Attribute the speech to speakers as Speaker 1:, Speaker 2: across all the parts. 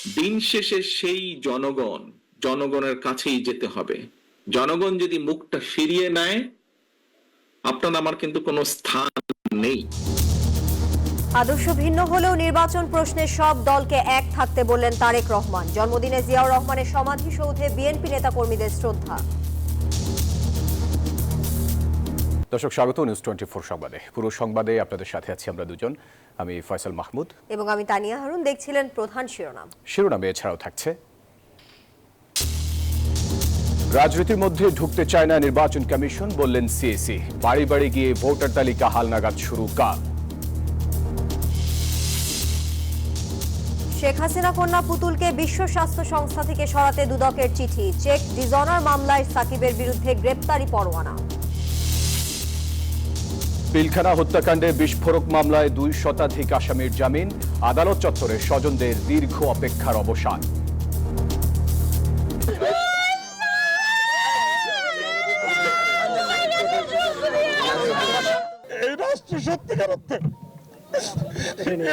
Speaker 1: দিন শেষে সেই জনগণের কাছেই যেতে হবে। জনগণ যদি মুখটা ফিরিয়ে নেয়, আপনার আমার কিন্তু কোনো স্থান নেই।
Speaker 2: আদর্শ ভিন্ন হলেও নির্বাচন প্রশ্নে সব দলকে এক থাকতে বললেন তারেক রহমান। জন্মদিনে জিয়াউর রহমানের সমাধিসৌধে বিএনপি নেতাকর্মীদের শ্রদ্ধা।
Speaker 3: দর্শক, স্বাগত নিউজ 24 সংবাদে। পুরো সংবাদে আপনাদের সাথে আছি আমরা দুজন, আমি ফয়সাল মাহমুদ
Speaker 2: এবং আমি তানিয়া হারুন। দেখছিলেন প্রধান
Speaker 3: শিরোনামে এছাড়াও থাকছে, রাজনীতির মধ্যে ঢুকতে চায় না নির্বাচন কমিশন, বললেন সিএসি। বাড়ি বাড়ি গিয়ে ভোটার তালিকা হালনাগাদ শুরু কাল।
Speaker 2: শেখ হাসিনা কন্যা পুতুলকে বিশ্ব স্বাস্থ্য সংস্থা থেকে সরাতে দুদকের চিঠি। চেক ডিজঅনার মামলায় সাকিবের বিরুদ্ধে গ্রেপ্তারি পরোয়ানা।
Speaker 3: পিলখানা হত্যাকাণ্ডে বিস্ফোরক মামলায় 2 শতাধিক আসামির জামিন। আদালত চত্বরে স্বজনদের দীর্ঘ অপেক্ষার অবসান।
Speaker 4: এই রাষ্ট্র সত্যিকার অর্থে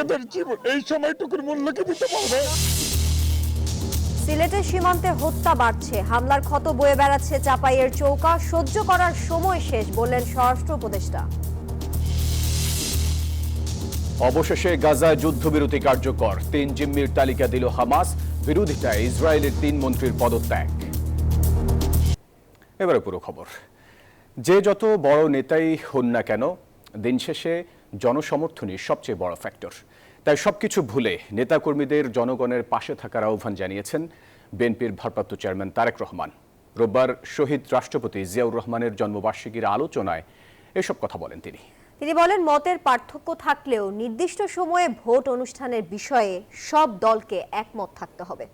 Speaker 4: এদের জীবন এই সময়টুকুর মূল্যকে দিতে পারবে।
Speaker 2: সিলেটের সীমান্তে হত্যা বাড়ছে, হামলার ক্ষত বয়ে বেড়াচ্ছে চাপাইয়ের চৌকা। সহ্য করার সময় শেষ, বললেন স্বরাষ্ট্র উপদেষ্টা।
Speaker 3: অবশেষে গাজায় যুদ্ধবিরতি কার্যকর। 3 জিম্মির তালিকা দিল হামাস। বিরোধিতায় ইসরায়েলের 3 মন্ত্রীর পদত্যাগ। এবারে পুরো খবর। যে যত বড় নেতাই হন না কেন, দিন শেষে জনসমর্থনই সবচেয়ে বড় ফ্যাক্টর। তাই সবকিছু ভুলে নেতাকর্মীদের জনগণের পাশে থাকার আহ্বান জানিয়েছেন বিএনপির ভারপ্রাপ্ত চেয়ারম্যান তারেক রহমান। রোববার শহীদ রাষ্ট্রপতি জিয়াউর রহমানের জন্মবার্ষিকীর আলোচনায় এসব কথা বলেন তিনি।
Speaker 2: তিনি বলেন, মতের পার্থক্য থাকলেও নির্দিষ্ট সময়ে ভোট অনুষ্ঠানের বিষয়ে সব দলকে একমত থাকতে হবে।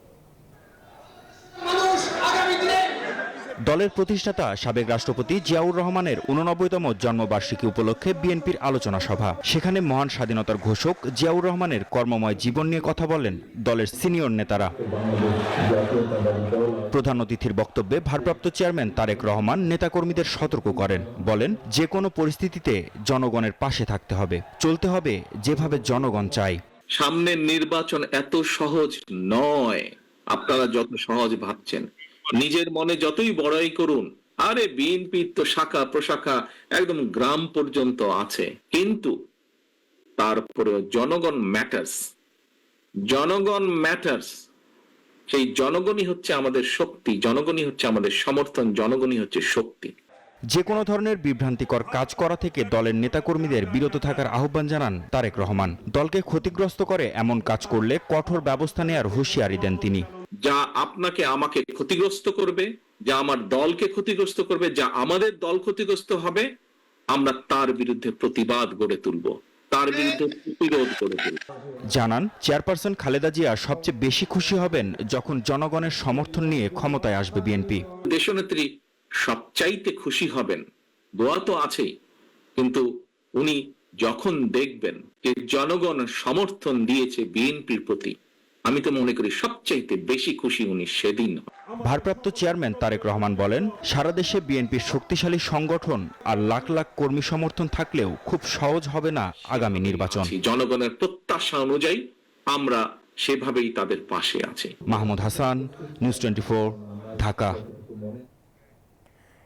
Speaker 5: দলের প্রতিষ্ঠাতা সাবেক রাষ্ট্রপতি জিয়াউর রহমানের 89তম জন্মবার্ষিকী উপলক্ষে বিএনপির আলোচনা সভা। সেখানে মহান স্বাধীনতার ঘোষক জিয়াউর রহমানের কর্মময় জীবন নিয়ে কথা বলেন দলের সিনিয়র নেতারা। প্রধান অতিথির বক্তব্যে ভারপ্রাপ্ত চেয়ারম্যান তারেক রহমান নেতাকর্মীদের সতর্ক করেন। বলেন, যে কোনো পরিস্থিতিতে জনগণের পাশে থাকতে হবে, চলতে হবে যেভাবে জনগণ চায়।
Speaker 1: সামনের নির্বাচন এত সহজ নয় আপনারা যত সহজ ভাবছেন। নিজের মনে যতই বড়াই করুন, আরে বিএনপি তো শাখা প্রশাখা একদম গ্রাম পর্যন্ত আছে, কিন্তু তারপরে জনগণ ম্যাটার্স। জনগণ ম্যাটার্স। সেই জনগণই হচ্ছে আমাদের শক্তি, জনগণই হচ্ছে আমাদের সমর্থন, জনগণই হচ্ছে শক্তি।
Speaker 5: যে কোনো ধরনের বিভ্রান্তিকর কাজ করা থেকে দলের নেতাকর্মীদের বিরত থাকার আহ্বান জানান তারেক রহমান। দলকে ক্ষতিগ্রস্ত করে এমন কাজ করলে কঠোর ব্যবস্থা নেওয়ার হুঁশিয়ারি দেন তিনি।
Speaker 1: যা আপনাকে আমাকে ক্ষতিগ্রস্ত করবে, যা আমার দলকে ক্ষতিগ্রস্ত করবে, যা আমাদের দল ক্ষতিগ্রস্ত হবে, আমরা তার বিরুদ্ধে প্রতিবাদ গড়ে তুলব, তার বিরুদ্ধে প্রতিরোধ গড়ে তুলব।
Speaker 5: জানান, চেয়ারপারসন খালেদা জিয়া সবচেয়ে বেশি খুশি হবেন যখন জনগণের সমর্থন নিয়ে ক্ষমতায় আসবে বিএনপি।
Speaker 1: দেশনেত্রী সবচাইতে খুশি হবেন, দোয়া তো আছেই, কিন্তু উনি যখন দেখবেন যে জনগণ সমর্থন দিয়েছে বিএনপির প্রতি, আমি তো মনে করি সবচাইতে বেশি খুশি উনি সেদিন।
Speaker 5: ভারপ্রাপ্ত চেয়ারম্যান তারেক রহমান বলেন, সারা দেশে বিএনপির শক্তিশালী সংগঠন আর লাখ লাখ কর্মী সমর্থন থাকলেও খুব সহজ হবে না আগামী নির্বাচন।
Speaker 1: জনগণের প্রত্যাশা অনুযায়ী আমরা সেভাবেই তাদের পাশে আছি।
Speaker 5: মাহমুদ হাসান, নিউজ 24, ঢাকা।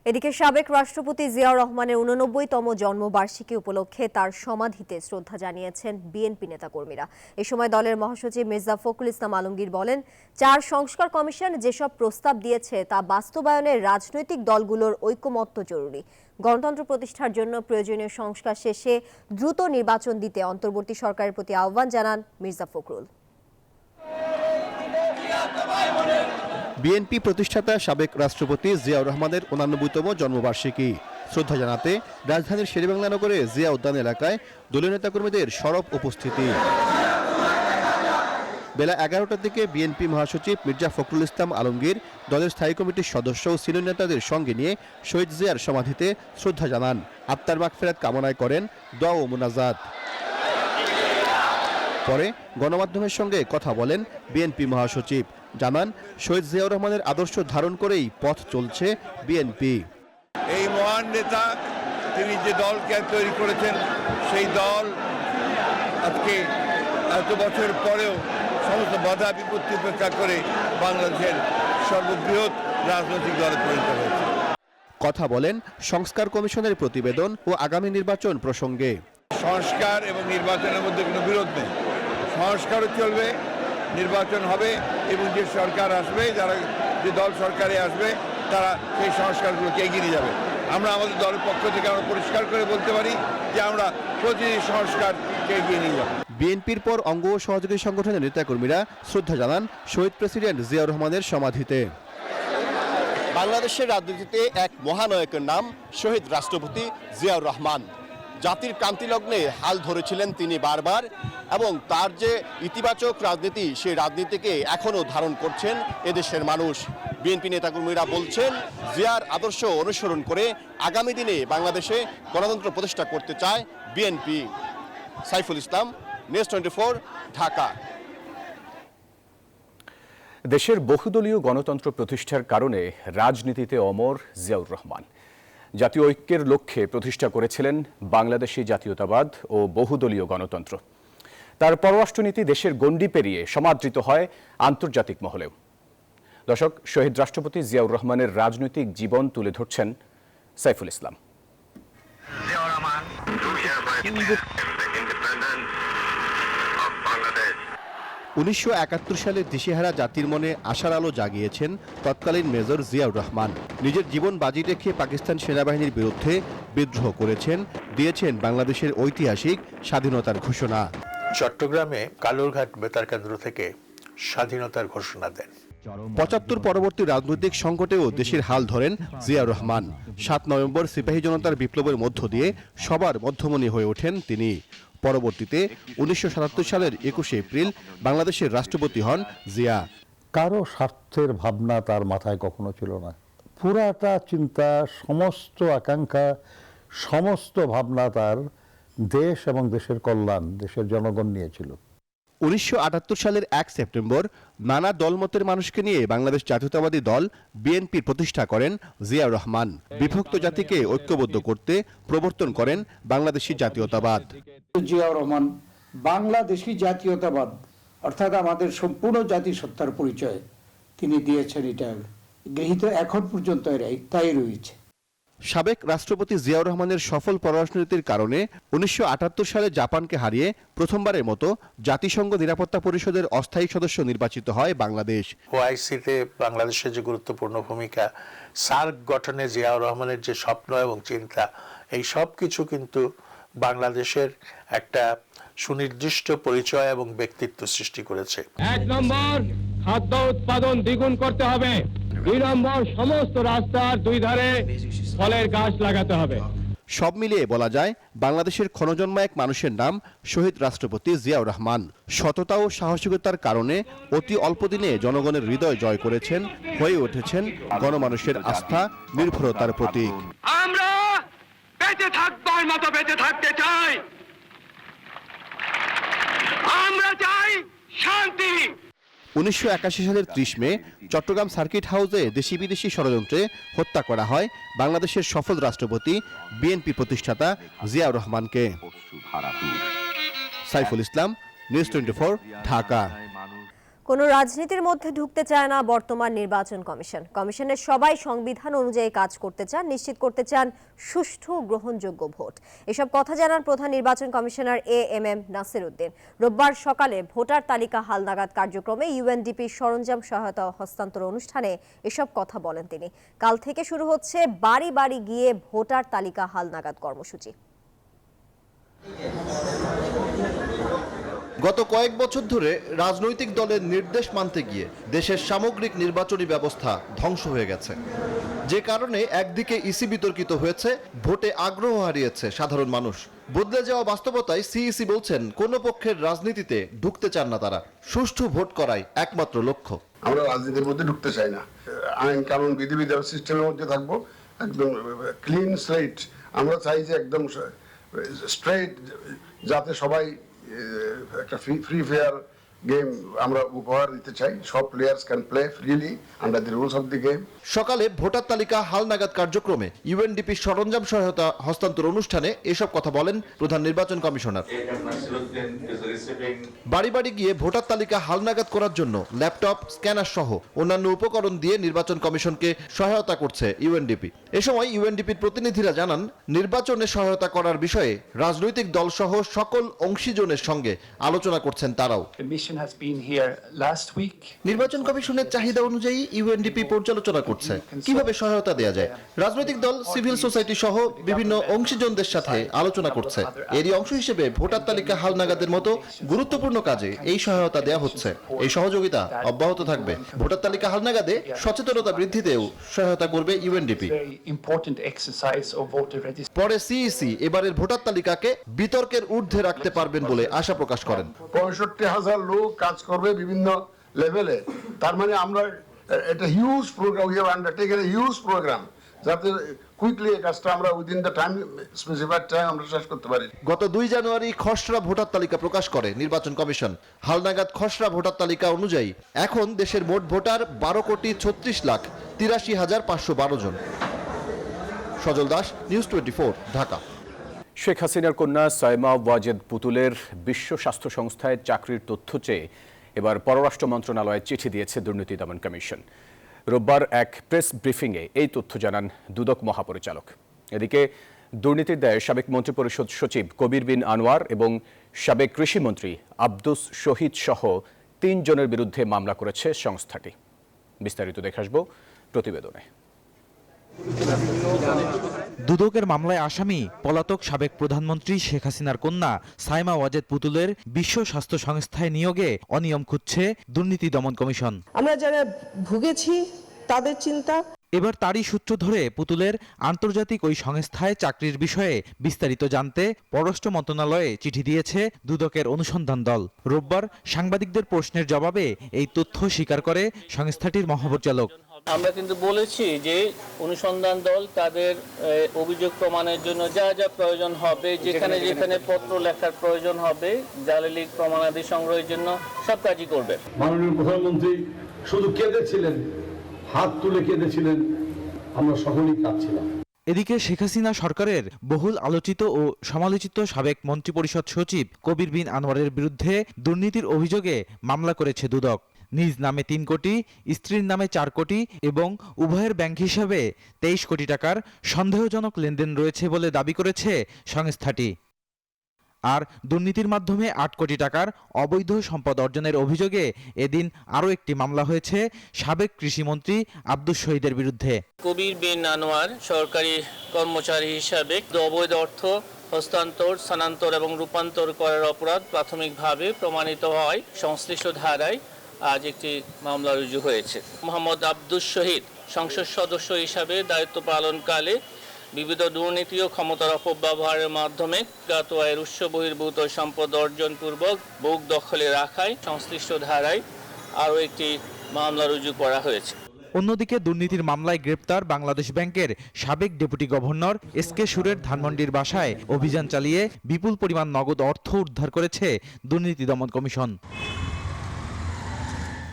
Speaker 2: এদিকে সাবেক রাষ্ট্রপতি জিয়াউর রহমানের 89তম জন্মবার্ষিকী উপলক্ষে তার সমাধিতে শ্রদ্ধা জানিয়েছেন বিএনপি নেতাকর্মীরা। এ সময় দলের মহাসচিব মির্জা ফখরুল ইসলাম আলমগীর বলেন, 4 সংস্কার কমিশন যেসব প্রস্তাব দিয়েছে তা বাস্তবায়নে রাজনৈতিক দলগুলোর ঐকমত্য জরুরি। গণতন্ত্র প্রতিষ্ঠার জন্য প্রয়োজনীয় সংস্কার শেষে দ্রুত নির্বাচন দিতে অন্তর্বর্তী সরকারের প্রতি আহ্বান জানান মির্জা ফখরুল।
Speaker 6: বিএনপি প্রতিষ্ঠাতা সাবেক রাষ্ট্রপতি জিয়াউর রহমানের 89তম জন্মবার্ষিকী শ্রদ্ধা জানাতে রাজধানীর শেরেবাংলা নগরে জিয়া উদ্যান এলাকায় দলীয় নেতাকর্মীদের সরব উপস্থিতি। বেলা 11টার দিকে বিএনপি মহাসচিব মির্জা ফখরুল ইসলাম আলমগীর দলের স্থায়ী কমিটির সদস্য ও সিনিয়র নেতাদের সঙ্গে নিয়ে শহীদ জিয়ার সমাধিতে শ্রদ্ধা জানান। আত্মার মাগফিরাত কামনায় করেন দোয়া ও মুনাজাত। পরে গণমাধ্যমের সঙ্গে কথা বলেন বিএনপি মহাসচিব। জানান, শহীদ জিয়াউর রহমানের আদর্শ ধারণ করেই পথ চলছে বিএনপি।
Speaker 7: এই মহান নেতা তিনি যে দলকে তৈরি করেছেন, সেই দল আজকে এত বছর পরেও সমস্ত সমস্ত বাধা বিপত্তি উপেক্ষা করে বাংলাদেশের সর্ববৃহৎ রাজনৈতিক দলে পরিণত হয়েছে।
Speaker 6: কথা বলেন সংস্কার কমিশনের প্রতিবেদন ও আগামী নির্বাচন প্রসঙ্গে।
Speaker 7: সংস্কার এবং নির্বাচনের মধ্যে কোনো বিরোধ নেই। সংস্কারও চলবে, নির্বাচন হবে, এবং যে সরকার আসবে, যে দল সরকারে আসবে তারা সেই সংস্কারগুলোকে এগিয়ে নিয়ে যাবে। আমরা আমাদের দলের পক্ষ থেকে আমরা পরিষ্কার করে বলতে পারি যে আমরা প্রতিটি সংস্কারকে এগিয়ে নিয়ে যাব।
Speaker 6: বিএনপির পর অঙ্গ ও সহযোগী সংগঠনের নেতাকর্মীরা শ্রদ্ধা জানান শহীদ প্রেসিডেন্ট জিয়াউর রহমানের সমাধিতে। বাংলাদেশের রাজনীতিতে এক মহানায়কের নাম শহীদ রাষ্ট্রপতি জিয়াউর রহমান। জাতির ক্রান্তিলগ্নে হাল ধরেছিলেন তিনি বারবার, এবং তার যে ইতিবাচক রাজনীতি, সেই রাজনীতিকে এখনও ধারণ করছেন এদেশের মানুষ। বিএনপি নেতাকর্মীরা বলছেন, জিয়ার আদর্শ অনুসরণ করে আগামী দিনে বাংলাদেশে গণতন্ত্র প্রতিষ্ঠা করতে চায় বিএনপি। সাইফুল ইসলাম, নিউজ 24, ঢাকা।
Speaker 3: দেশের বহুদলীয় গণতন্ত্র প্রতিষ্ঠার কারণে রাজনীতিতে অমর জিয়াউর রহমান। জাতীয় ঐক্যের লক্ষ্যে প্রতিষ্ঠা করেছিলেন বাংলাদেশি জাতীয়তাবাদ ও বহুদলীয় গণতন্ত্র। তার পররাষ্ট্রনীতি দেশের গণ্ডি পেরিয়ে সমাদৃত হয় আন্তর্জাতিক মহলেও। দর্শক, শহীদ রাষ্ট্রপতি জিয়াউর রহমানের রাজনৈতিক জীবন তুলে ধরছেন সাইফুল ইসলাম।
Speaker 6: 1971 সালে দিশেহারা জাতির মনে আশার আলো জাগিয়েছেন তৎকালীন মেজর জিয়াউর রহমান। নিজের জীবন বাজি রেখে পাকিস্তান সেনাবাহিনীর বিরুদ্ধে বিদ্রোহ করেছেন, দিয়েছেন বাংলাদেশের ঐতিহাসিক স্বাধীনতার ঘোষণা।
Speaker 8: চট্টগ্রামে কালুরঘাট বেতার কেন্দ্র থেকে স্বাধীনতার ঘোষণা দেন।
Speaker 6: 75 পরবর্তী রাজনৈতিক সংকটেও দেশের হাল ধরেন জিয়াউর রহমান। 7 নভেম্বর সিপাহী জনতার বিপ্লবের মধ্য দিয়ে সবার মধ্যমণি হয়ে ওঠেন তিনি। পরবর্তীতে 1977 সালের 21শে এপ্রিল বাংলাদেশের রাষ্ট্রপতি হন জিয়া।
Speaker 4: কারো স্বার্থের ভাবনা তার মাথায় কখনো ছিল না। পুরাটা চিন্তা, সমস্ত আকাঙ্ক্ষা, সমস্ত ভাবনা তার দেশ এবং দেশের কল্যাণ, দেশের জনগণ নিয়েছিল।
Speaker 6: 1978 সালের 1 সেপ্টেম্বর নানা দলমতের মানুষকে নিয়ে বাংলাদেশ জাতীয়তাবাদী দল বিএনপির প্রতিষ্ঠা করেন জিয়াউর রহমান। বিভক্ত জাতিকে ঐক্যবদ্ধ করতে প্রবর্তন করেন বাংলাদেশি জাতীয়তাবাদ।
Speaker 9: জিয়াউর রহমান বাংলাদেশি জাতীয়তাবাদ অর্থাৎ আমাদের সম্পূর্ণ জাতিসত্তার পরিচয় তিনি দিয়েছেন। এটা গৃহীত এখন পর্যন্ত তাই রয়েছে।
Speaker 6: সাবেক রাষ্ট্রপতি জিয়াউর রহমানের সফল পররাষ্ট্রনীতির কারণে 1978 সালে জাপানকে হারিয়ে প্রথমবারের মতো জাতিসংঘ নিরাপত্তা পরিষদের অস্থায়ী সদস্য নির্বাচিত হয় বাংলাদেশ।
Speaker 8: ওআইসিতে বাংলাদেশের যে গুরুত্বপূর্ণ ভূমিকা, সার্ক গঠনে জিয়াউর রহমানের যে স্বপ্ন এবং চিন্তা, এই সব কিছু কিন্তু বাংলাদেশের একটা সুনির্দিষ্ট পরিচয় এবং ব্যক্তিত্ব সৃষ্টি করেছে।
Speaker 10: 1 নম্বর, খাদ্য উৎপাদন দ্বিগুণ করতে হবে। 2 নম্বর, সমস্ত রাস্তার 2 ধারে ফলের গাছ লাগাতে হবে।
Speaker 6: সব মিলিয়ে বলা যায় বাংলাদেশের ক্ষণজন্মা এক মানুষের নাম শহীদ রাষ্ট্রপতি জিয়াউর রহমান। সততা ও সাহসিকতার কারণে অতি অল্প দিনে জনগণের হৃদয় জয় করেছেন, হয়ে উঠেছেন গণমানুষের আস্থা, নির্ভরতার প্রতীক।
Speaker 10: আমরা বেঁচে থাকবার মতো বেঁচে থাকতে চাই। আমরা চাই শান্তি।
Speaker 6: 1981 সালের 30 মে চট্টগ্রাম সার্কিট হাউসে দেশি বিদেশি ষড়যন্ত্রে হত্যা করা হয় বাংলাদেশের সফল রাষ্ট্রপতি বিএনপি প্রতিষ্ঠাতা জিয়াউর রহমানকে। সাইফুল ইসলাম, নিউজ 24, ঢাকা।
Speaker 2: কোনো রাজনীতির মধ্যে ঢুকতে চায় না বর্তমান নির্বাচন কমিশন। কমিশনের সবাই সংবিধান অনুযায়ী কাজ করতে চান, নিশ্চিত করতে চান সুষ্ঠু গ্রহণযোগ্য ভোট। এসব কথা জানান প্রধান নির্বাচন কমিশনার এএমএম নাসির উদ্দিন। রোববার সকালে ভোটার তালিকা হালনাগাদ কার্যক্রমে ইউএনডিপি সরঞ্জাম সহায়তা হস্তান্তর অনুষ্ঠানে এসব কথা বলেন তিনি। কাল থেকে শুরু হচ্ছে বাড়ি বাড়ি গিয়ে ভোটার তালিকা হালনাগাদ কর্মসূচি।
Speaker 11: গত কয়েক বছর ধরে রাজনৈতিক দলের নির্দেশ মানতে গিয়ে দেশের সামগ্রিক নির্বাচনী ব্যবস্থা ধ্বংস হয়ে গেছে, যে কারণে একদিকে ইসি বিতর্কিত হয়েছে, ভোটে আগ্রহ হারিয়েছে সাধারণ মানুষ। বদলে যাওয়া বাস্তবতায় সিইসি বলছেন কোনো পক্ষের রাজনীতিতে ঢুকতে চান না তারা, সুষ্ঠু ভোট করাই একমাত্র লক্ষ্য।
Speaker 12: আমরা রাজনীতির মধ্যে ঢুকতে চাই না, আইন কানুন বিধিবিধান সিস্টেমের মধ্যে থাকবো, একদম ক্লিন স্লেট। আমরা চাই যে একদম স্ট্রেট, যাতে সবাই একটা ফ্রি ফেয়ার গেম আমরা উপহার দিতে চাই। সব players can play freely under the rules of the game.
Speaker 11: সকালে ভোটার তালিকা হালনাগাদ কার্যক্রমে ইউএনডিপি সরঞ্জাম সহায়তা হস্তান্তর অনুষ্ঠানে এসব কথা বলেন প্রধান নির্বাচন কমিশনার। বাড়ি বাড়ি গিয়ে ভোটার তালিকা হালনাগাদ করার জন্য ল্যাপটপ, স্ক্যানার সহ অন্যান্য উপকরণ দিয়ে নির্বাচন কমিশনকে সহায়তা করছে ইউএনডিপি। এ সময় ইউএনডিপির প্রতিনিধিরা জানান, নির্বাচনে সহায়তা করার বিষয়ে রাজনৈতিক দল সহ সকল অংশীজনের সঙ্গে আলোচনা করছেন তারাও। নির্বাচন কমিশনের চাহিদা অনুযায়ী ইউএনডিপি পর্যালোচনা করছে কিভাবে সহায়তা দেওয়া যায়। রাজনৈতিক দল, সিভিল সোসাইটি সহ বিভিন্ন অংশীজনদের সাথে আলোচনা করছে। এরই অংশ হিসেবে ভোটার তালিকা হালনাগাদের মতো গুরুত্বপূর্ণ কাজে এই সহায়তা দেওয়া হচ্ছে। এই সহযোগিতা অব্যাহত থাকবে। ভোটার তালিকা হালনাগাদে সচেতনতা বৃদ্ধিতেও সহায়তা করবে ইউএনডিপি। পরে সিইসি এবারের ভোটার তালিকাকে বিতর্কের ঊর্ধ্বে রাখতে পারবেন বলে আশা প্রকাশ করেন।
Speaker 12: 65,000 লোক কাজ করবে বিভিন্ন লেভেলে। তার মানে আমরা এটা huge programme, we have undertaken a huge programme, যাতে কুইকলি এই কাজটা আমরা within the time, specified time আমরা শেষ করতে পারি।
Speaker 11: গত 2 জানুয়ারি খসড়া ভোটার তালিকা প্রকাশ করে নির্বাচন কমিশন। হালনাগাদ খসড়া ভোটার তালিকা অনুযায়ী এখন দেশের মোট ভোটার 12,36,83,512 জন। সজল দাস, নিউজ 24, ঢাকা।
Speaker 3: শেখ হাসিনার কন্যা সাইমা ওয়াজেদ পুতুলের বিশ্ব স্বাস্থ্য সংস্থায় চাকরির তথ্য চেয়ে এবার পররাষ্ট্র মন্ত্রণালয়ে চিঠি দিয়েছে দুর্নীতি দমন কমিশন। রোববার এক প্রেস ব্রিফিংয়ে এই তথ্য জানান দুদক মহাপরিচালক। এদিকে দুর্নীতির দায়ে সাবেক মন্ত্রিপরিষদ সচিব কবির বিন আনোয়ার এবং সাবেক কৃষিমন্ত্রী আব্দুস শহীদ সহ 3 জনের বিরুদ্ধে মামলা করেছে সংস্থাটি। বিস্তারিত দেখে আসব প্রতিবেদনে।
Speaker 5: দুদকের মামলায় আসামি পলাতক সাবেক প্রধানমন্ত্রী শেখ হাসিনার কন্যা সাইমা ওয়াজেদ পুতুলের বিশ্ব স্বাস্থ্য সংস্থায় নিয়োগে অনিয়ম খুঁজছে দুর্নীতি দমন কমিশন।
Speaker 13: আমরা যারা ভুগেছি তাদের চিন্তা।
Speaker 5: এবার তারই সূত্র ধরে পুতুলের আন্তর্জাতিক ওই সংস্থায় চাকরির বিষয়ে বিস্তারিত জানতে পররাষ্ট্র মন্ত্রণালয়ে চিঠি দিয়েছে দুদকের অনুসন্ধান দল। রোববার সাংবাদিকদের প্রশ্নের জবাবে এই তথ্য স্বীকার করে সংস্থাটির মহাপরিচালক।
Speaker 14: আমরা কিন্তু বলেছি যে অনুসন্ধান দল তাদের অভিযোগ প্রমাণের জন্য যা যা প্রয়োজন হবে, যেখানে যেখানে পত্র লেখার প্রয়োজন হবে, জালিয়াতির প্রমাণাদি সংগ্রহের জন্য সব কাজই করবে।
Speaker 10: মাননীয় প্রধানমন্ত্রী শুধু কেঁদেছিলেন, হাত তুলে কেঁদেছিলেন, আমরা সকলেই কাঁদছিলাম।
Speaker 5: এদিকে শেখ হাসিনা সরকারের বহুল আলোচিত ও সমালোচিত সাবেক মন্ত্রিপরিষদ সচিব কবির বিন আনোয়ারের বিরুদ্ধে দুর্নীতির অভিযোগে মামলা করেছে দুদক। নিজ নামে 3 কোটি, স্ত্রীর নামে 4 কোটি এবং উভয়ের ব্যাংক হিসাবে 23 কোটি টাকার সন্দেহজনক লেনদেন রয়েছে বলে দাবি করেছে সংস্থাটি। আর দুর্নীতির মাধ্যমে 8 কোটি টাকার অবৈধ সম্পদ অর্জনের অভিযোগে এদিন আরও একটি মামলা হয়েছে সাবেক কৃষিমন্ত্রী আব্দুস শহীদের বিরুদ্ধে।
Speaker 14: কবির বিন আনোয়ার সরকারি কর্মচারী হিসাবে অবৈধ অর্থ হস্তান্তর, স্থানান্তর এবং রূপান্তর করার অপরাধ প্রাথমিকভাবে প্রমাণিত হয় সংশ্লিষ্ট ধারায় আজ একটি মামলা রুজু হয়েছে। মোহাম্মদ আব্দুস শহীদ সংসদ সদস্য হিসাবে দায়িত্ব পালনকালে বিবিধ দুর্নীতি ও ক্ষমতার অপব্যবহারের মাধ্যমে জ্ঞাত আয়ের উৎস বহির্ভূত সম্পদ অর্জন পূর্বক বুক দখলে রাখায় সংশ্লিষ্ট ধারায় আরও একটি মামলা রুজু করা হয়েছে।
Speaker 5: অন্যদিকে দুর্নীতির মামলায় গ্রেপ্তার বাংলাদেশ ব্যাংকের সাবেক ডেপুটি গভর্নর এসকে সুরের ধানমন্ডির বাসায় অভিযান চালিয়ে বিপুল পরিমাণ নগদ অর্থ উদ্ধার করেছে দুর্নীতি দমন কমিশন।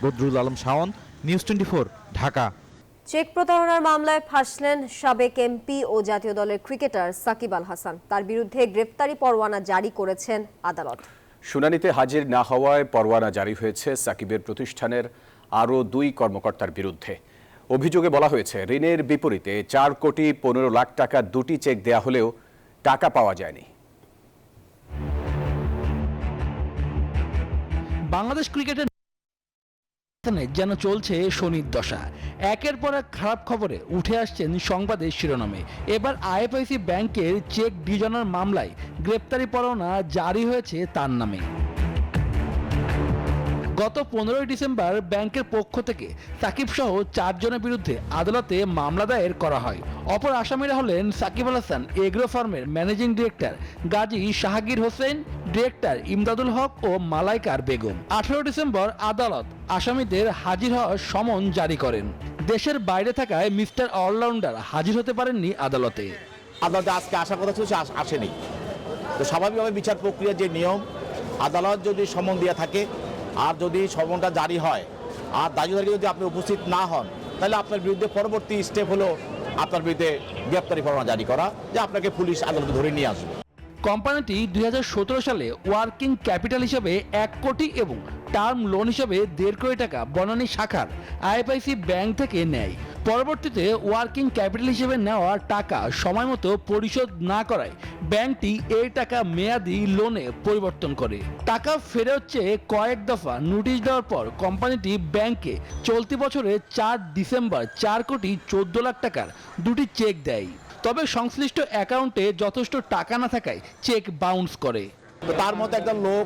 Speaker 5: বদরুল আলম শাওন, নিউজ 24, ঢাকা।
Speaker 2: চেক প্রতারণার মামলায় ফাঁসলেন সাবেক এমপি ও জাতীয় দলের ক্রিকেটার সাকিব আল হাসান। তার বিরুদ্ধে গ্রেফতারি পরোয়ানা জারি করেছেন আদালত।
Speaker 3: শুনানিতে হাজির না হওয়ায় পরোয়ানা জারি হয়েছে সাকিবের প্রতিষ্ঠানের আরও 2 কর্মকর্তার বিরুদ্ধে। অভিযোগে বলা হয়েছে, ঋণের বিপরীতে 4 কোটি 15 লাখ টাকা 2টি চেক দেয়া হলেও টাকা পাওয়া যায়নি।
Speaker 15: বাংলাদেশ ক্রিকেটের যেন চলছে শনির দশা। একের পর এক খারাপ খবরে উঠে আসছেন সংবাদের শিরোনামে। এবার আইএফআইসি ব্যাংকের চেক ডিজনের মামলায় গ্রেপ্তারি পরোয়ানা জারি হয়েছে তার নামে। গত 15 ডিসেম্বর ব্যাংকের পক্ষ থেকে সাকিব সহ 4 জনের বিরুদ্ধে আদালতে মামলা দায়ের করা হয়। অপর আসামিরা হলেন সাকিব আল হাসান এগ্রো ফার্মের managing director Gazi Shahagir Hossain, director Imdadul Haque ও মালাইকার বেগম। 18 ডিসেম্বর আদালত আসামিদের হাজির হওয়ার সমন জারি করেন। দেশের বাইরে থাকায় মিস্টার অলরাউন্ডার হাজির হতে পারেননি আদালতে।
Speaker 16: আদালতে আজকে আসার কথা ছিল, আসেনি। তো স্বাভাবিকভাবে বিচার প্রক্রিয়ার যে নিয়ম, আদালত যদি সমন দেওয়া থাকে আর যদি সমনটা জারি হয় আর দায়ীদারকে যদি আপনি উপস্থিত না হন, তাহলে আপনার বিরুদ্ধে পরবর্তী স্টেপ হলো আপনার বিরুদ্ধে গ্রেপ্তারি পরোয়ানা জারি করা, যে আপনাকে পুলিশ আদালতে ধরে নিয়ে আসবে।
Speaker 15: কোম্পানিটি 2017 সালে ওয়ার্কিং ক্যাপিটাল হিসেবে 1 কোটি এবং টার্ম লোন হিসেবে 1.5 কোটি টাকা বনানী শাখার আইএফআইসি ব্যাংক থেকে নেয়। পরবর্তীতে ওয়ার্কিং ক্যাপিটাল হিসেবে নেওয়া টাকা সময় মতো পরিশোধ না করায় ব্যাংকটি এই টাকা মেয়াদি লোনে পরিবর্তন করে। টাকা ফেরত চেয়ে কয়েক দফা নোটিশ দেওয়ার পর কোম্পানিটি ব্যাংকে চলতি বছরের 4 ডিসেম্বর 4 কোটি 14 লাখ টাকার 2টি চেক দেয়। তবে সংশ্লিষ্ট অ্যাকাউন্টে যথেষ্ট টাকা না থাকায় চেক বাউন্স করে।
Speaker 16: তার মধ্যে একজন লোক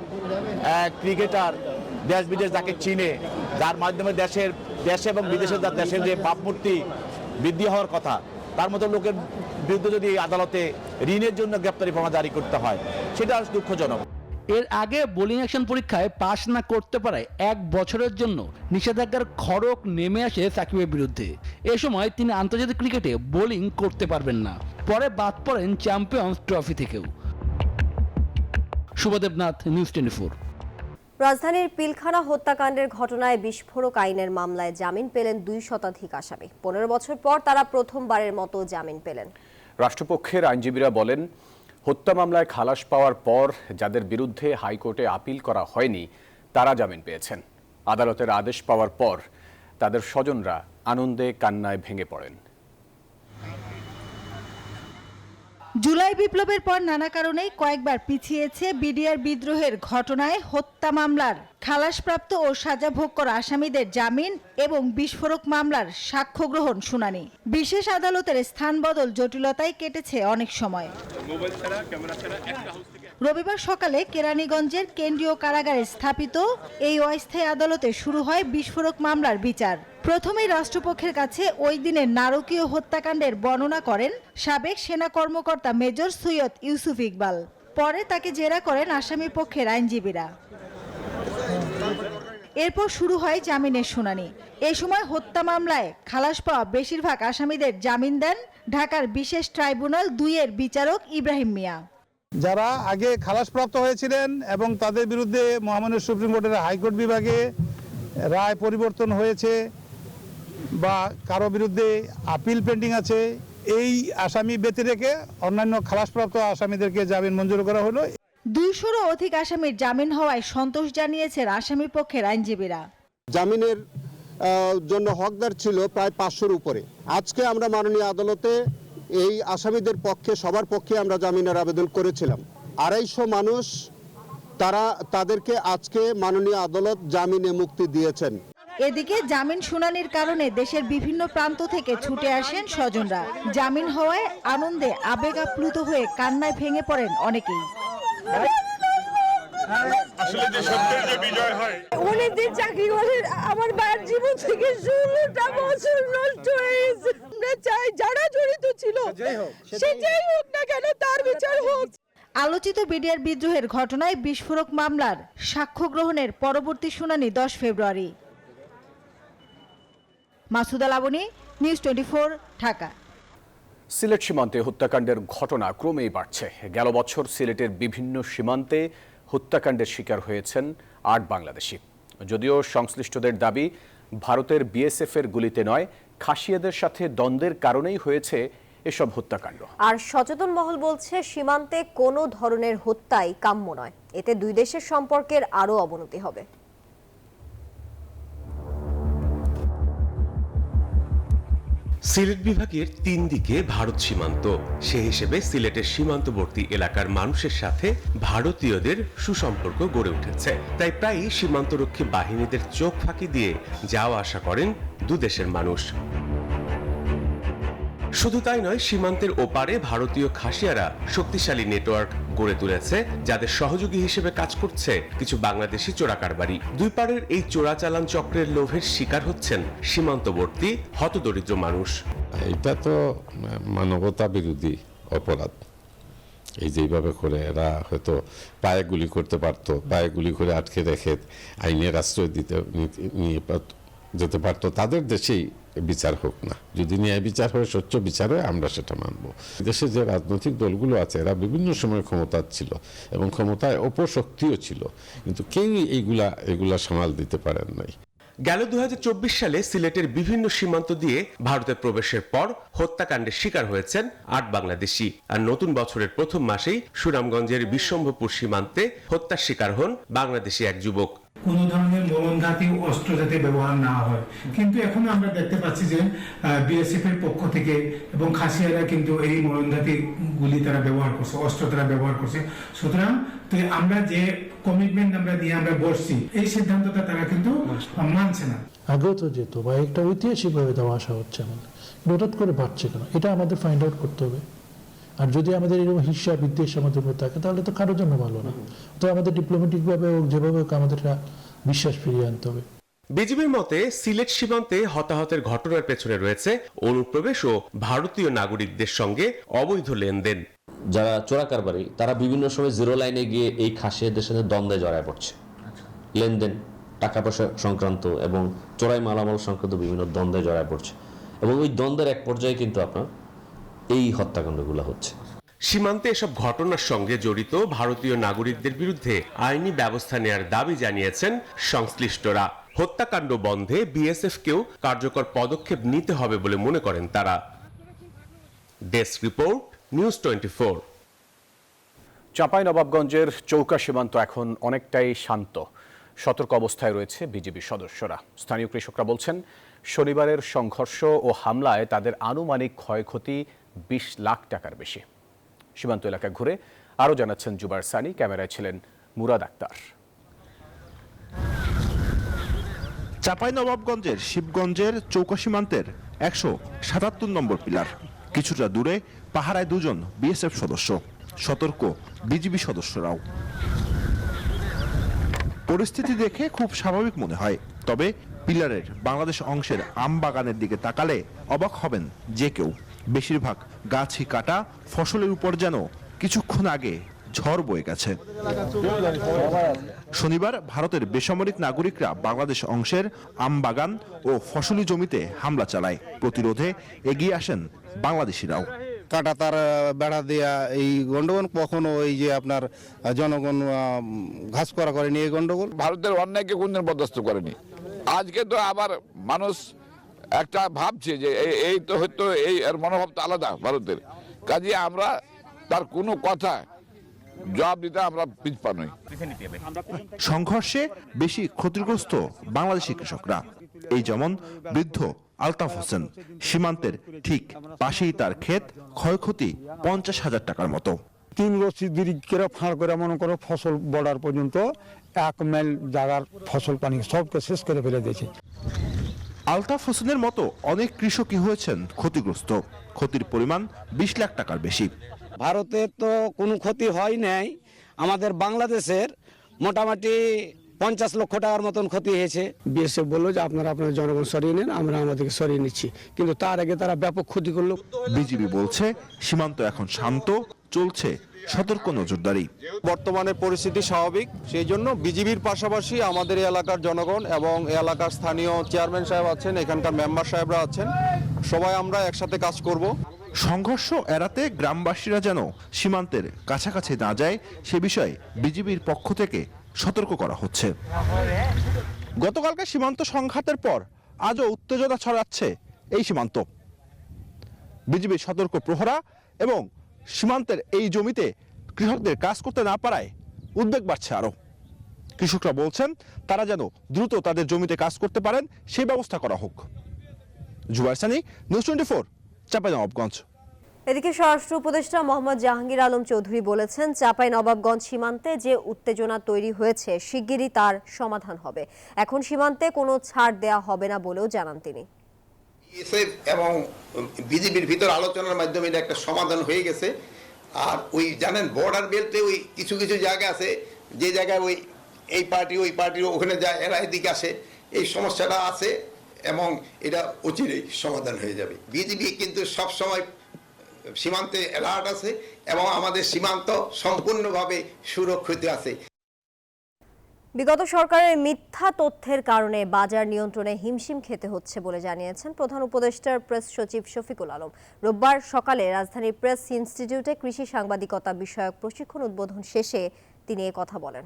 Speaker 16: ক্রিকেটার দেশ বিদেশ যাকে চিনে, যার মাধ্যমে দেশে এবং বিদেশের দেশের যে ভাবমূর্তি বৃদ্ধি হওয়ার কথা, তার মতো লোকের বিরুদ্ধে যদি আদালতে ঋণের জন্য গ্রেপ্তারি পরোয়ানা জারি করতে হয়, সেটা দুঃখজনক।
Speaker 15: এর আগে বোলিং অ্যাকশন পরীক্ষায় পাশ না করতে পারায় 1 বছরের জন্য নিষেধাজ্ঞার খড়গ নেমে আসে সাকিবের বিরুদ্ধে। এ সময় তিনি আন্তর্জাতিক ক্রিকেটে বোলিং করতে পারবেন না। পরে বাদ পড়েন চ্যাম্পিয়ন্স ট্রফি থেকেও। শুভদেবনাথ, নিউজ 24।
Speaker 2: রাজধানীর পিলখানা হত্যাকাণ্ডের ঘটনায় বিস্ফোরক আইনের মামলায় জামিন পেলেন 2 শতাধিক আসামি। 15 বছর পর তারা প্রথমবারের মতো জামিন পেলেন।
Speaker 3: রাষ্ট্রপক্ষের আইনজীবীরা বলেন, হত্যা মামলায় খালাস পাওয়ার পর যাদের বিরুদ্ধে হাইকোর্টে আপিল করা হয়নি তারা জামিন পেয়েছেন। আদালতের আদেশ পাওয়ার পর তাদের স্বজনরা আনন্দে কান্নায় ভেঙে পড়েন।
Speaker 17: জুলাই বিপ্লবের পর নানা কারণেই কয়েকবার পিছিয়েছে বিডিআর বিদ্রোহের ঘটনায় হত্যা মামলার খালাসপ্রাপ্ত ও সাজা ভোগ করা আসামিদের জামিন এবং বিস্ফোরক মামলার সাক্ষ্য গ্রহণ শুনানি। বিশেষ আদালতের স্থান বদল জটিলতায় কেটেছে অনেক সময়। রবিবার সকালে কেরানীগঞ্জের কেন্দ্রীয় কারাগারে স্থাপিত এই অস্থায়ী আদালতে শুরু হয় বিস্ফোরক মামলার বিচার। প্রথমেই রাষ্ট্রপক্ষের কাছে ওই দিনের নারকীয় হত্যাকাণ্ডের বর্ণনা করেন সাবেক সেনা কর্মকর্তা মেজর সৈয়দ ইউসুফ ইকবাল। পরে তাকে জেরা করেন আসামি পক্ষের আইনজীবীরা। এরপর শুরু হয় জামিনের শুনানি। এ সময় হত্যা মামলায় খালাস পাওয়া বেশিরভাগ আসামিদের জামিন দেন ঢাকার বিশেষ ট্রাইব্যুনাল 2-এর বিচারক ইব্রাহিম মিয়া।
Speaker 18: যারা আগে খালাসপ্রাপ্ত হয়েছিলেন এবং তাদের বিরুদ্ধে মহামান্য সুপ্রিম কোর্টের হাইকোর্ট বিভাগে রায় পরিবর্তন হয়েছে বা কারো বিরুদ্ধে আপিল পেন্ডিং আছে, এই আসামি ব্যতী রেখে অন্যান্য খালাসপ্রাপ্ত আসামিদেরকে জামিন মঞ্জুর করা হলো।
Speaker 17: 200-রও অধিক আসামির জামিন হওয়ায় সন্তোষ জানিয়েছেন আসামি পক্ষের আইনজীবীরা।
Speaker 19: জামিনের জন্য হকদার ছিল প্রায় 500-র উপরে। আজকে আমরা মাননীয় আদালতে এই আসামিদের পক্ষে সবার পক্ষে আমরা জামিনের আবেদন করেছিলাম। 250 মানুষ তাদেরকে আজকে মাননীয় আদালত জামিনে মুক্তি দিয়েছেন।
Speaker 17: এদিকে জামিন শুনানির কারণে দেশের বিভিন্ন প্রান্ত থেকে ছুটে আসেন স্বজনরা। জামিন হওয়ায় আনন্দে আবেগ আপ্লুত হয়ে কান্নায় ভেঙে পড়েন অনেকেই।
Speaker 13: অনেকদিন চাকরি করে আমার ভাইয়ের জীবন থেকে 16টা বছর নষ্ট হয়ে গেছে। আমরা চাই যারা জড়িত ছিল সে যাই হোক না কেন তার বিচার হোক।
Speaker 17: আলোচিত বিডিআর বিদ্রোহের ঘটনায় বিস্ফোরক মামলার সাক্ষ্য গ্রহণের পরবর্তী শুনানি 10 ফেব্রুয়ারি। মাসুদা লাবনী, নিউজ 24, ঢাকা।
Speaker 3: সিলেট সীমান্তে হত্যাকাণ্ডের ঘটনা ক্রমেই বাড়ছে। গেল বছর সিলেটের বিভিন্ন সীমান্তে হত্যাকাণ্ডের শিকার হয়েছেন 8 বাংলাদেশি। যদিও সংশ্লিষ্টদের দাবি ভারতের বিএসএফের গুলিতে নয়, খাসিয়াদের সাথে দ্বন্দ্বের কারণেই হয়েছে এসব হত্যাকাণ্ড।
Speaker 2: আর সচেতন মহল বলছে সীমান্তে কোনো ধরনের হত্যাই কাম্য নয়। এতে 2 দেশের সম্পর্কের আরও অবনতি হবে।
Speaker 20: সিলেট বিভাগের 3 দিকে ভারত সীমান্ত, সে হিসেবে সিলেটের সীমান্তবর্তী এলাকার মানুষের সাথে ভারতীয়দের সুসম্পর্ক গড়ে উঠেছে। তাই প্রায়ই সীমান্তরক্ষী বাহিনীদের চোখ ফাঁকি দিয়ে যাওয়া আসা করেন 2 দেশের মানুষ। শুধু তাই নয়, সীমান্তের ওপারে ভারতীয় খাসিয়ারা শক্তিশালী নেটওয়ার্ক গড়ে তুলেছে, যাদের সহযোগী হিসেবে কাজ করছে কিছু বাংলাদেশি চোরাকারবারি। 2 পারের এই চোরাচালান চক্রের লোভের শিকার হচ্ছেন সীমান্তবর্তী হতদরিদ্র মানুষ।
Speaker 21: এটা তো মানবতা বিরোধী অপরাধ। এই যেভাবে করে এরা হয়তো পায়ে গুলি করতে পারতো, পায়ে গুলি করে আটকে রেখে আইনের আশ্রয় দিতে যেতে পারতো, তাদের দেশেই বিচার হোক না, যদি ন্যায় বিচার হয়, স্বচ্ছ বিচার হয়, আমরা সেটা মানব। দেশে যে রাজনৈতিক দলগুলো আছে এরা বিভিন্ন সময় ক্ষমতার ছিল এবং ক্ষমতায় অপশক্তিও ছিল, কিন্তু কেউই এগুলা সামাল দিতে পারেন নাই।
Speaker 20: গেল 2024 সালে সিলেটের বিভিন্ন সীমান্ত দিয়ে ভারতে প্রবেশের পর হত্যাকাণ্ডের শিকার হয়েছেন 8 বাংলাদেশি। আর নতুন বছরের প্রথম মাসেই সুনামগঞ্জের বিশ্বম্ভরপুর সীমান্তে হত্যার শিকার হন বাংলাদেশি এক যুবক।
Speaker 1: কোনো ধরনের মরণঘাতী অস্ত্র যাতে ব্যবহার না হয়, কিন্তু এখন আমরা দেখতে পাচ্ছি যে বিএসএফ এর পক্ষ থেকে এবং খাসিয়ারা কিন্তু এই মরণঘাতী গুলি তারা ব্যবহার করছে, অস্ত্র তারা ব্যবহার করছে। সুতরাং আমরা যে কমিটমেন্ট আমরা নিয়ে আমরা বসছি, এই সিদ্ধান্তটা তারা কিন্তু মানছে না।
Speaker 22: আগেও তো যেত বা একটা ঐতিহাসিক ভাবে দেওয়া আসা হচ্ছে, আমাদের হঠাৎ করে বাড়ছে কেন, এটা আমাদের ফাইন্ড আউট করতে হবে। আর যদি আমাদের এরকম হিংসা বিদ্বেষ আমাদের মধ্যে থাকে তাহলে তো কারোর জন্য ভালো না। তো আমাদের ডিপ্লোম্যাটিক ভাবে যেভাবে আমাদের বিশ্বাস ফিরিয়ে আনতে হবে।
Speaker 20: বিজিবির মতে সিলেট সীমান্তে হতাহতের ঘটনার পেছনে রয়েছে অনুপ্রবেশ ও ভারতীয় নাগরিকদের সঙ্গে অবৈধ লেনদেন।
Speaker 23: যারা চোরা কারবারি তারা বিভিন্ন সময় জিরো লাইনে গিয়ে এই খাসিয়াদের সাথে দ্বন্দ্বে জড়ায় পড়ছে। লেনদেন, টাকা পয়সা সংক্রান্ত এবং চোরাই মালামাল সংক্রান্ত বিভিন্ন দ্বন্দ্বে জড়ায় পড়ছে এবং ওই দ্বন্দ্বের এক পর্যায়ে কিন্তু আপনার এই হত্যাকাণ্ডগুলো হচ্ছে।
Speaker 20: সীমান্তে এসব ঘটনার সঙ্গে জড়িত ভারতীয় নাগরিকদের বিরুদ্ধে আইনি ব্যবস্থা নেওয়ার দাবি জানিয়েছেন সংশ্লিষ্টরা। হত্যাকাণ্ড বন্ধে বিএসএফকেও কার্যকর পদক্ষেপ নিতে হবে বলে মনে করেন তারা। Desk report, news 24।
Speaker 3: চাঁপাইনবাবগঞ্জের চৌকা সীমান্ত এখন অনেকটাই শান্ত। সতর্ক অবস্থায় রয়েছে বিজিবি সদস্যরা। স্থানীয় কৃষকরা বলছেন, শনিবারের সংঘর্ষ ও হামলায় তাদের আনুমানিক ক্ষয়ক্ষতি 20 লাখ টাকার বেশি। সীমান্ত এলাকায় ঘুরে আরও জানাচ্ছেন জুবার সানি, ক্যামেরায় ছিলেন মুরাদ আক্তার।
Speaker 6: চাঁপাইনবাবগঞ্জের শিবগঞ্জের চৌকা সীমান্তের 177 নম্বর পিলার। কিছুটা দূরে পাহারায় 2 জন বিএসএফ সদস্য, সতর্ক বিজিবি সদস্যরাও। পরিস্থিতি দেখে খুব স্বাভাবিক মনে হয়, তবে পিলারের বাংলাদেশ অংশের আম বাগানের দিকে তাকালে অবাক হবেন যে কেউ। বেশিরভাগ গাছই কাটা, ফসলের উপর যেন কিছুক্ষণ আগে ঝড় বয়ে গেছে। শনিবার ভারতের বেসামরিক নাগরিকরা বাংলাদেশ অংশের আম বাগান ও ফসলি জমিতে হামলা চালায়। প্রতিরোধে এগিয়ে আসেন বাংলাদেশিরাও।
Speaker 24: কাটা তার বেড়া দেয়া এই গন্ডগোল, কখনো এই যে আপনার জনগণ ঘাস করা করেনি এই গন্ডগোল।
Speaker 7: ভারতের অন্যায়কে কোনদিন বরদাস্ত করেনি। আজকে তো আবার মানুষ একটা ভাবছে যে এই তো হয়তো এই এর মনোভাব তো আলাদা ভারতের কাজে, আমরা তার কোনো কথা জবাব দিতে আমরা পিছপা নই।
Speaker 6: সংঘর্ষে বেশি ক্ষতিগ্রস্ত বাংলাদেশি কৃষকরা। এই যেমন বৃদ্ধ আলতাফ হোসেন। সীমান্তের ঠিক পাশেই তার ক্ষেত, ক্ষয়ক্ষতি 50,000 টাকার মতো।
Speaker 25: 3 রশি দিকে ফাঁড় করে মনে করো ফসল বর্ডার পর্যন্ত 1 মাইল জায়গার ফসল পানি সবকে শেষ করে ফেলে দিয়েছে।
Speaker 6: আলতাফ হোসেনের মতো অনেক কৃষকই হয়েছেন ক্ষতিগ্রস্ত। ক্ষতির পরিমাণ 20 লাখ টাকার বেশি।
Speaker 24: ভারতের তো কোনো ক্ষতি হয় নাই, আমাদের বাংলাদেশের মোটামুটি 50 লক্ষ টাকার মতন ক্ষতি হয়েছে।
Speaker 25: বিএসএফ বললো যে আপনারা আপনার জনগণ সরিয়ে নেন, আমরা আমাদেরকে সরিয়ে নিচ্ছি, কিন্তু তার আগে তারা ব্যাপক ক্ষতি করলো।
Speaker 6: বিজিবি বলছে সীমান্ত এখন শান্ত, চলছে সতর্ক নজরদারি।
Speaker 26: বর্তমানে পরিস্থিতি স্বাভাবিক, সেই জন্য বিজিবির পাশাপাশি আমাদের এলাকার জনগণ এবং এলাকার স্থানীয় চেয়ারম্যান সাহেব আছেন, এখানকার মেম্বার সাহেবরা আছেন, সবাই আমরা একসাথে কাজ করব।
Speaker 6: সংঘর্ষ এড়াতে গ্রামবাসীরা যেন সীমান্তের কাছাকাছি না যায় সে বিষয়ে বিজিবির পক্ষ থেকে সতর্ক করা হচ্ছে। গতকালকে সীমান্ত সংঘাতের পর আজও উত্তেজনা ছড়াচ্ছে এই সীমান্ত। বিজিবির সতর্ক প্রহরা এবং সীমান্তের এই জমিতে কৃষকদের কাজ করতে না পারায় উদ্বেগ বাড়ছে আরো। কৃষকরা বলছেন তারা যেন দ্রুত তাদের জমিতে কাজ করতে পারেন সেই ব্যবস্থা করা হোক। জুবাইর সানি, নিউজ 24, চাঁপাইনবাবগঞ্জ।
Speaker 2: এদিকে স্বরাষ্ট্র উপদেষ্টা মোহাম্মদ জাহাঙ্গীর আলম চৌধুরী বলেছেন, চাঁপাইনবাবগঞ্জ সীমান্তে যে উত্তেজনা তৈরি হয়েছে শিগগিরই তার সমাধান হবে। এখন সীমান্তে কোনো ছাড় দেয়া হবে না বলেও জানান তিনি।
Speaker 27: এবং বিজেপির ভিতর আলোচনার মাধ্যমে এটা একটা সমাধান হয়ে গেছে। আর ওই জানেন বর্ডার বেল্টে ওই কিছু কিছু জায়গা আছে যে জায়গায় ওই এই পার্টি ওই পার্টি ওখানে যায়, এরা এদিকে আসে, এই সমস্যাটা আছে এবং এটা অচিরেই সমাধান হয়ে যাবে। বিজেপি কিন্তু সবসময় সীমান্তে অ্যালার্ট আছে এবং আমাদের সীমান্ত সম্পূর্ণভাবে সুরক্ষিত আছে।
Speaker 2: বিগত সরকারের মিথ্যা তথ্যের কারণে বাজার নিয়ন্ত্রণে হিমশিম খেতে হচ্ছে বলে জানিয়েছেন প্রধান উপদেষ্টার প্রেস সচিব শফিকুল আলম। রোববার সকালে রাজধানীর প্রেস ইনস্টিটিউটে কৃষি সাংবাদিকতা বিষয়ক প্রশিক্ষণ উদ্বোধন শেষে তিনি এই কথা বলেন।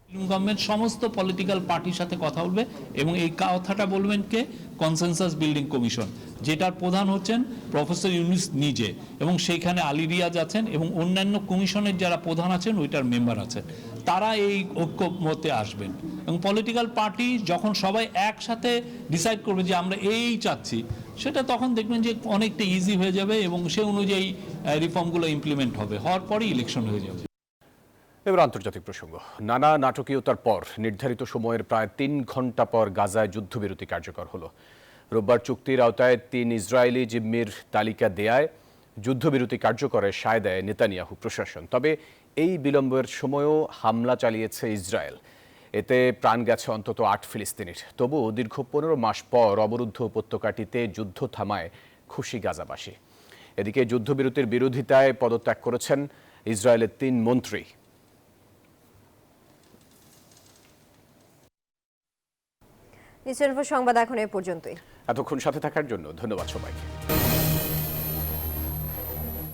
Speaker 4: গভর্নমেন্ট সমস্ত পলিটিক্যাল পার্টির সাথে কথা বলবে এবং এই কথাটা বলবেন কে? কনসেনসাস বিল্ডিং কমিশন, যেটার প্রধান হচ্ছেন প্রফেসর ইউনুস নিজে, এবং সেইখানে আলী রিয়াজ আছেন এবং অন্যান্য কমিশনের যারা প্রধান আছেন ওইটার মেম্বার আছেন, তারা এই ঐক্যমতে আসবেন। এবং পলিটিক্যাল পার্টি যখন সবাই একসাথে ডিসাইড করবে যে আমরা এই চাচ্ছি, সেটা তখন দেখবেন যে অনেকটা ইজি হয়ে যাবে এবং সে অনুযায়ী রিফর্মগুলো ইমপ্লিমেন্ট হবে, হওয়ার পরেই ইলেকশন হয়ে যাবে।
Speaker 3: এবার আন্তর্জাতিক প্রসঙ্গ। নানা নাটকীয়তার পর নির্ধারিত সময়ের প্রায় 3 ঘন্টা পর গাজায় যুদ্ধবিরতি কার্যকর হলো। রোববার চুক্তির আওতায় 3 ইসরায়েলি জিম্মির তালিকা দেয়ায় যুদ্ধবিরতি কার্যকরে সায় দেয় নেতানিয়াহু প্রশাসন। তবে এই বিলম্বের সময়ও হামলা চালিয়েছে ইসরায়েল। এতে প্রাণ গেছে অন্তত 8 ফিলিস্তিনির। তবুও দীর্ঘ 15 মাস পর অবরুদ্ধ উপত্যকাটিতে যুদ্ধ থামায় খুশি গাজাবাসী। এদিকে যুদ্ধবিরতির বিরোধিতায় পদত্যাগ করেছেন ইসরায়েলের 3 মন্ত্রী।
Speaker 2: নিউজ 24 সংবাদ এখন এ পর্যন্তই।
Speaker 3: এতক্ষণ সাথে থাকার জন্য ধন্যবাদ সবাইকে।